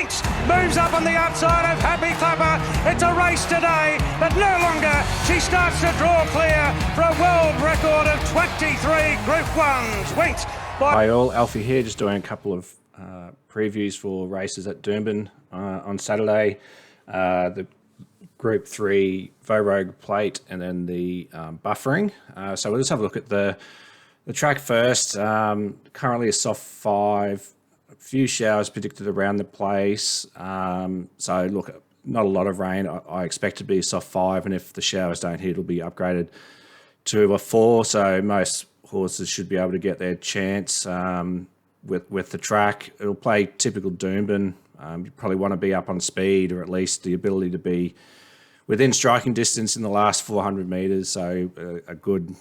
Waits moves up on the outside of Happy Clapper. It's a race today, but no longer. She starts to draw clear for a world record of 23 Group 1s. Waits. Hi all, Alfie here, just doing a couple of previews for races at Doomben on Saturday. The Group 3 Vogue Plate and then the buffering. So we'll just have a look at the track first. Currently a soft 5, a few showers predicted around the place. So look, not a lot of rain. I expect it to be a soft 5, and if the showers don't hit, it'll be upgraded to a 4. So most horses should be able to get their chance with the track. It'll play typical Doomben. You probably want to be up on speed, or at least the ability to be within striking distance in the last 400 metres. So a good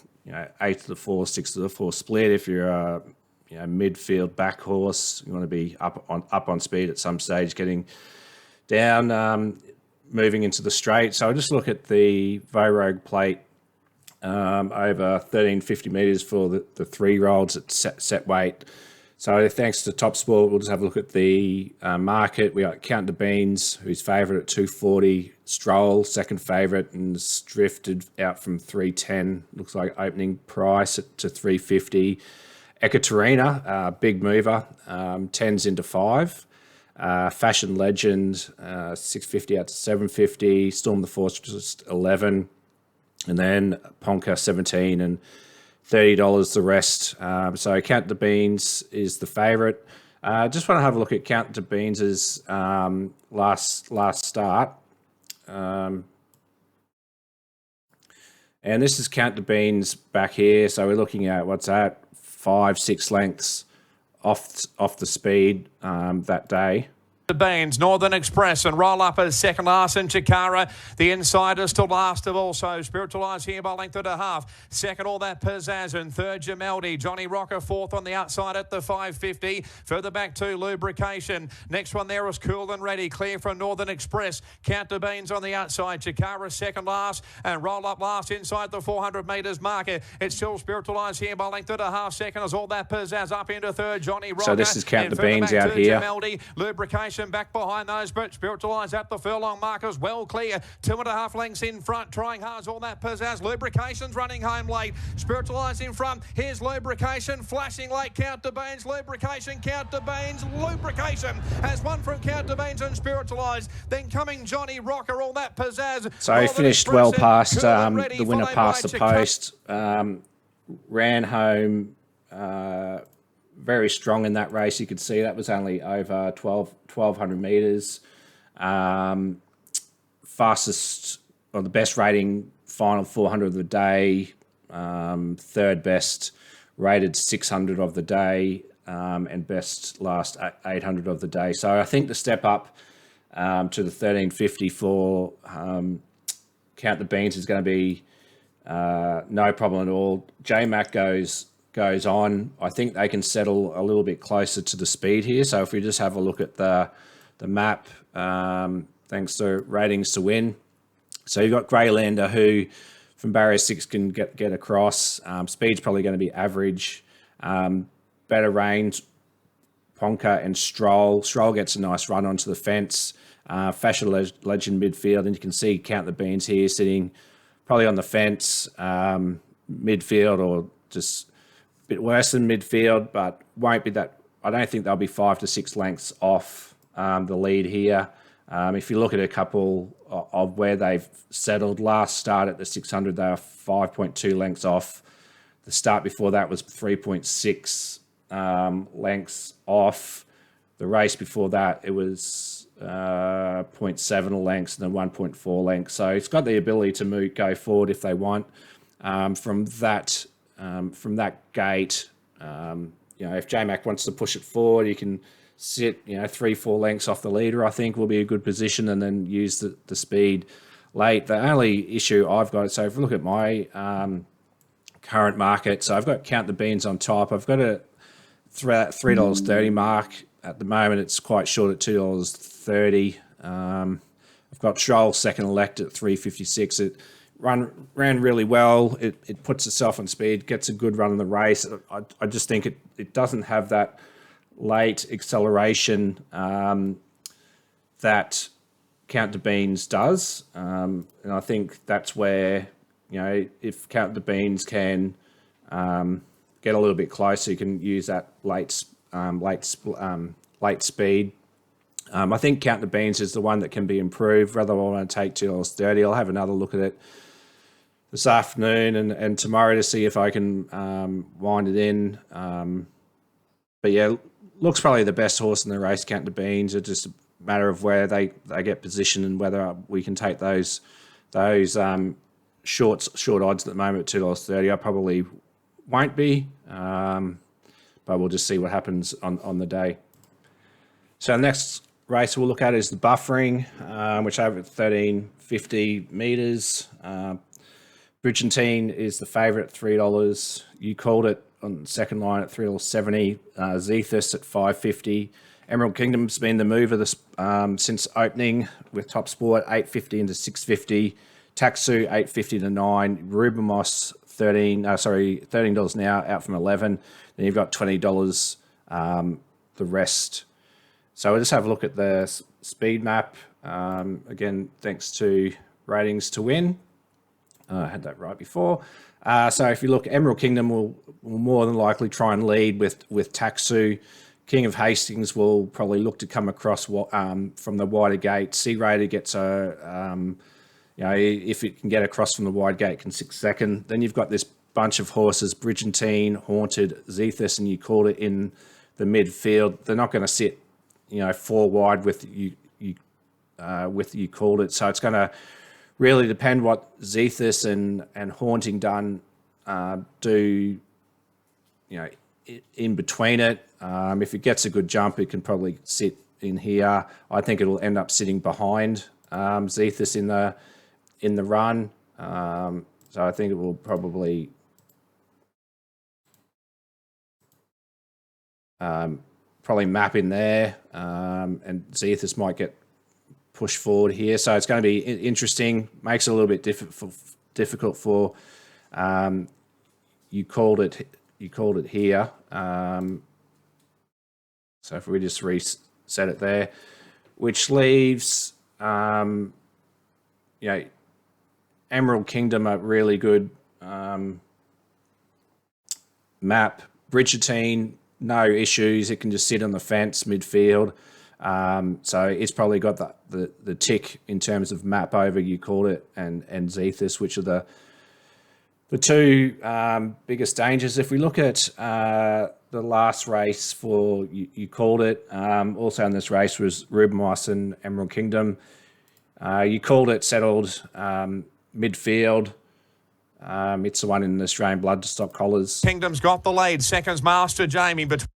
8 to the 4, 6 to the 4 split. If you're a midfield back horse, you want to be up on speed at some stage, getting down, moving into the straight. So I'll just look at the Vogue Plate. Over 1350 metres for the 3-year-olds at set weight. So thanks to Top Sport, we'll just have a look at the market. We got Count de Beans, who's favourite at 240. Stroll, second favourite, and it's drifted out from 310. Looks like opening price to 350. Ekaterina, big mover, 10s into 5. Fashion Legend, 650 out to 750. Storm the Fortress, 11. And then Ponca 17 and $30 the rest. So Count de Beans is the favourite. Just want to have a look at Count de Beans's last start. And this is Count de Beans back here. So we're looking at, what's that, 5-6 lengths off the speed that day. The Beans, Northern Express, and roll up as second last in Chikara. The Insiders still last of all, so Spiritualised here by length and a half. Second, all that Pizzazz, and third, Jameldi. Johnny Rocker fourth on the outside at the 550. Further back to Lubrication. Next one there is Cool and Ready, clear from Northern Express. Count de Beans on the outside. Chikara second last, and roll up last inside the 400 metres marker. It's still Spiritualised here by length and a half. Second is all that Pizzazz up into third, Johnny Rocker. So this is Count de Beans out here. Jameldi, Lubrication back behind those, but Spiritualised at the furlong markers, well clear. 2.5 lengths in front, trying hard, all that Pizzazz. Lubrication's running home late. Spiritualised in front. Here's Lubrication, flashing late. Count de Beans, Lubrication, Count de Beans. Lubrication has one from Count de Beans and Spiritualised. Then coming Johnny Rocker, all that Pizzazz. So he finished well past the winner past the post. Ran home very strong in that race. You could see that was only over 1,200 metres. Fastest, or the best rating final 400 of the day. Third best rated 600 of the day, and best last 800 of the day. So I think the step up to the 1350 for Count de Beans is going to be no problem at all. J-Mac goes on. I think they can settle a little bit closer to the speed here. So if we just have a look at the map, thanks to Ratings to Win. So you've got Greylander, who from barrier 6 can get across. Speed's probably going to be average. Better range, Ponca and Stroll. Stroll gets a nice run onto the fence. Fashion Legend midfield, and you can see Count the Beans here sitting probably on the fence, midfield, or just bit worse than midfield, but won't be that. I don't think they'll be 5 to 6 lengths off the lead here. If you look at a couple of where they've settled, last start at the 600, they were 5.2 lengths off. The start before that was 3.6 lengths off. The race before that, it was 0.7 lengths and then 1.4 lengths. So it's got the ability to go forward if they want. From that gate, if J-Mac wants to push it forward, you can sit 3-4 lengths off the leader. I think will be a good position, and then use the speed late. The only issue I've got, so if you look at my current market, so I've got Count the Beans on top. I've got a $3.30 mark at the moment. It's quite short at $2.30. I've got Stroll second elect at $3.56. It ran really well. It puts itself on speed, gets a good run in the race. I just think it doesn't have that late acceleration that Count de Beans does, and I think that's where, if Count de Beans can get a little bit closer, you can use that late speed. I think Count de Beans is the one that can be improved. Whether I want to take $2.30, I'll have another look at it this afternoon and tomorrow to see if I can wind it in. But yeah, looks probably the best horse in the race, Count de Beans. It's just a matter of where they get positioned and whether we can take those short odds at the moment at $2.30. I probably won't be, but we'll just see what happens on the day. So the next race we'll look at is the buffering, which over at 1,350 metres. Bridgentine is the favourite at $3. You called it on the second line at $3.70. Zethus at $5.50. Emerald Kingdom's been the mover since opening with Top Sport, $8.50 into $6.50. Taxu $8.50 to $9. Rubamos $13 now, out from $11. Then you've got $20 the rest. So we'll just have a look at the speed map. Again, thanks to Ratings to Win. I had that right before. So if you look, Emerald Kingdom will more than likely try and lead with Taxu. King of Hastings will probably look to come across from the wider gate. Sea Raider gets if it can get across from the wide gate, can 6 second. Then you've got this bunch of horses, Bridgentine, Haunted, Zethus, and you called it in the midfield. They're not going to sit, 4 wide with you called it. So it's going to really depend what Zethus and Haunting Done do, in between it. If it gets a good jump, it can probably sit in here. I think it'll end up sitting behind Zethus in the run. So I think it will probably map in there, and Zethus might get pushed forward here. So it's going to be interesting. Makes it a little bit difficult for you called it here. So if we just reset it there, which leaves Emerald Kingdom a really good map. Bridgentine, no issues. It can just sit on the fence midfield. So it's probably got the tick in terms of map over, you called it, and Zethus, which are the two biggest dangers. If we look at the last race for, you called it, also in this race was Rubamos and Emerald Kingdom. You called it settled midfield. It's the one in the Australian bloodstock collars. Kingdom's got the lead. Seconds Master Jamie between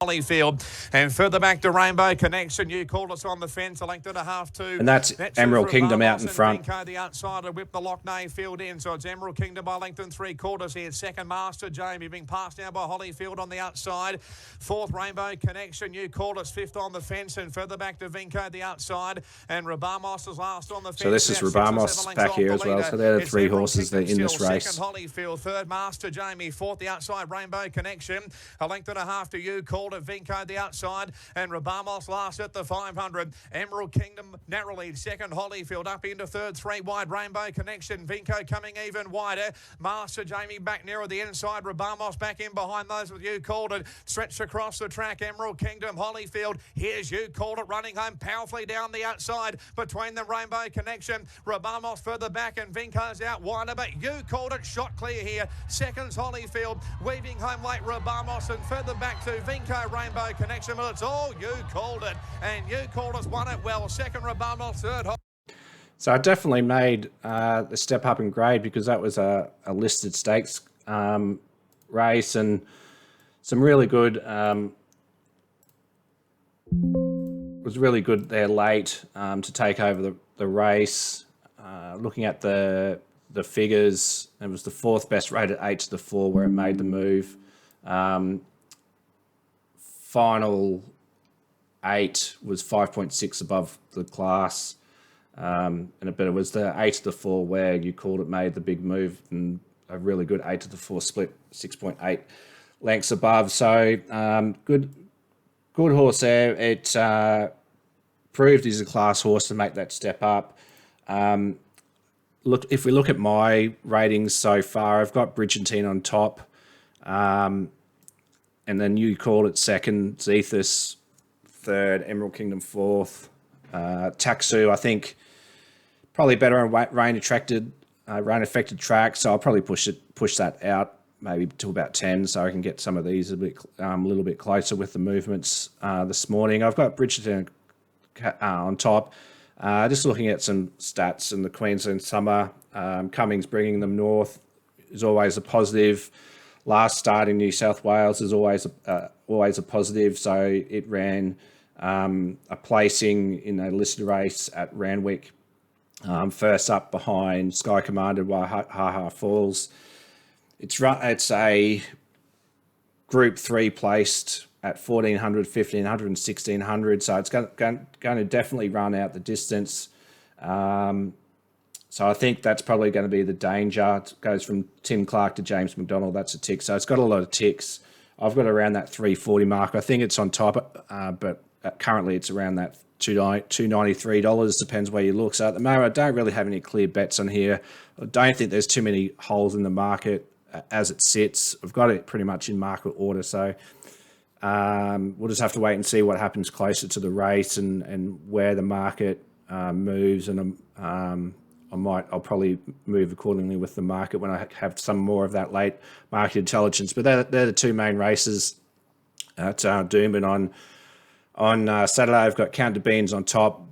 Holyfield and further back to Rainbow Connection. You called us on the fence, a length and a half to. And that's Emerald Kingdom out in front. Vinco, the outsider, whipped the Lockney field in. So it's Emerald Kingdom by length and 3/4 here. Second Master Jamie being passed now by Holyfield on the outside. Fourth Rainbow Connection. You called us fifth on the fence and further back to Vinco, the outside. And Rabamos is last on the fence. So this is Rabamos back here as well. So they're the three horses that are in this race. Second Holyfield, third Master Jamie, fourth the outside Rainbow Connection. A length and a half to You called it. Vinco the outside and Rabamos last at the 500. Emerald Kingdom narrowly second. Holyfield up into third. 3 wide Rainbow Connection. Vinco coming even wider. Master Jamie back nearer the inside. Rabamos back in behind those with You called it. Stretched across the track. Emerald Kingdom. Holyfield. Here's You called it running home powerfully down the outside between the Rainbow Connection. Rabamos further back and Vinco's out wider, but You called it shot clear here. Seconds Holyfield weaving home late Rabamos and further back to Vinco Rainbow Connection, but it's all You called it, and You called us won it well. Second Rabamos, third. So I definitely made the step up in grade because that was a listed stakes race, and some really good was really good there late to take over the race. Looking at the figures, it was the 4th best rated 8 to the 4 where it made the move. Final 8 was 5.6 above the class, but it was the 8 to the 4 where You called it made the big move, and a really good 8 to the 4 split 6.8 lengths above. So good horse there. It proved he's a class horse to make that step up. Look, if we look at my ratings so far, I've got Bridgerton on top, and then You Called It second, Zethus third, Emerald Kingdom fourth, Taxu I think probably better on rain affected track, so I'll probably push that out maybe to about 10, so I can get some of these a little bit closer with the movements this morning. I've got Bridgerton on top. Just looking at some stats in the Queensland summer, Cummings bringing them north is always a positive. Last start in New South Wales is always a positive. So it ran a placing in a listed race at Randwick, first up behind Sky Commander by Ha Ha Falls. It's a Group 3 placed at 1400, 1500 and 1600. So it's going to definitely run out the distance. So I think that's probably going to be the danger. It goes from Tim Clark to James McDonald. That's a tick. So it's got a lot of ticks. I've got around that 340 mark. I think it's on top, but currently it's around that $293. Depends where you look. So at the moment, I don't really have any clear bets on here. I don't think there's too many holes in the market as it sits. I've got it pretty much in market order. So we'll just have to wait and see what happens closer to the race and where the market moves. And I'll probably move accordingly with the market when I have some more of that late market intelligence. But they're the two main races at Doomben on Saturday. I've got Counter Beans on top.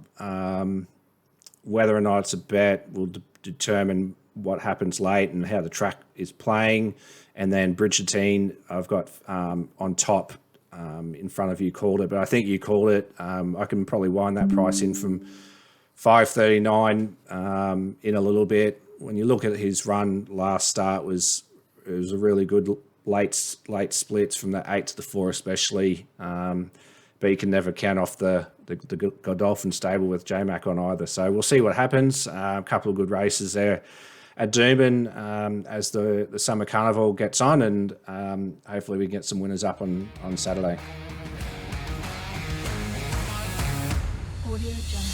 Whether or not it's a bet will determine what happens late and how the track is playing. And then Bridgerton I've got on top in front of You Called It. But I think You Called It. I can probably wind that price in from $5.39 in a little bit. When you look at his run last start, it was a really good late splits from the 8 to the 4 especially. But you can never count off the Godolphin stable with J-Mac on either. So we'll see what happens. A couple of good races there at Doomben as the Summer Carnival gets on, and hopefully we can get some winners up on Saturday. Audio Jungle.